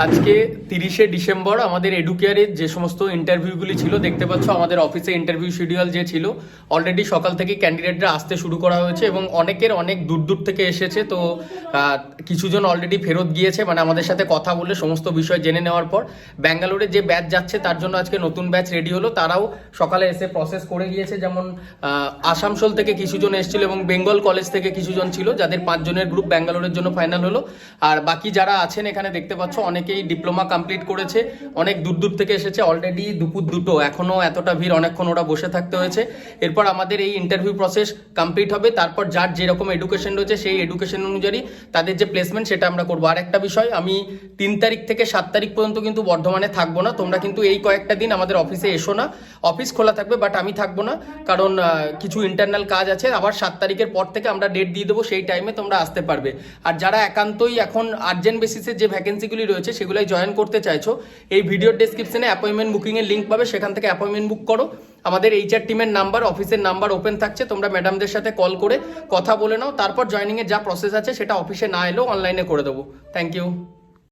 আজকে 30শে ডিসেম্বর আমাদের এডুকেয়ারের যে সমস্ত ইন্টারভিউগুলি ছিল দেখতে পাচ্ছ আমাদের অফিসে ইন্টারভিউ শিডিউল যে ছিল অলরেডি সকাল থেকে ক্যান্ডিডেটরা আসতে শুরু করা হয়েছে এবং অনেকের অনেক দূর দূর থেকে এসেছে। তো কিছুজন অলরেডি ফেরত গিয়েছে, মানে আমাদের সাথে কথা বলে সমস্ত বিষয় জেনে নেওয়ার পর ব্যাঙ্গালোরে যে ব্যাচ যাচ্ছে তার জন্য আজকে নতুন ব্যাচ রেডি হলো। তারাও সকালে এসে প্রসেস করে গিয়েছে, যেমন আসানসোল থেকে কিছুজন এসেছিল এবং বেঙ্গল কলেজ থেকে কিছুজন ছিল, যাদের 5 জনের গ্রুপ ব্যাঙ্গালোরের জন্য ফাইনাল হলো। আর বাকি যারা আছেন এখানে দেখতে পাচ্ছ অনেকেই ডিপ্লোমা কমপ্লিট করেছে, অনেক দূর দূর থেকে এসেছে। অলরেডি দুপুর 2টো, এখনো এতটা ভিড়, অনেকক্ষণ ওরা বসে থাকতে হয়েছে। এরপর আমাদের এই ইন্টারভিউ প্রসেস কমপ্লিট হবে, তারপর যার যেরকম এডুকেশন রয়েছে সেই এডুকেশন অনুযায়ী তাদের যে প্লেসমেন্ট সেটা আমরা করবো। আর একটা বিষয়, আমি 3 তারিখ থেকে 7 তারিখ পর্যন্ত কিন্তু বর্ধমানে থাকবো না। তোমরা কিন্তু এই কয়েকটা দিন আমাদের অফিসে এসো না, অফিস খোলা থাকবে বাট আমি থাকবো না, কারণ কিছু ইন্টারনাল কাজ আছে। আবার 7 তারিখের পর থেকে আমরা ডেট দিয়ে দেবো, সেই টাইমে তোমরা আসতে পারবে। আর যারা একান্তই এখন আর্জেন্ট বেসিসে যে ভ্যাকেন্সিগুলি রয়েছে সেগুলোই জয়েন করতে চাইছো, এই ভিডিওর ডেসক্রিপশনে অ্যাপয়েন্টমেন্ট বুকিংয়ের লিঙ্ক পাবে, সেখান থেকে অ্যাপয়েন্টমেন্ট বুক করো। আমাদের এইচআর টিমের নাম্বার, অফিসের নাম্বার ওপেন থাকছে, তোমরা ম্যাডামদের সাথে কল করে কথা বলে নাও। তারপর জয়েনিংয়ের যা প্রসেস আছে সেটা অফিসে না এলেও অনলাইনে করে দেবো। Thank you.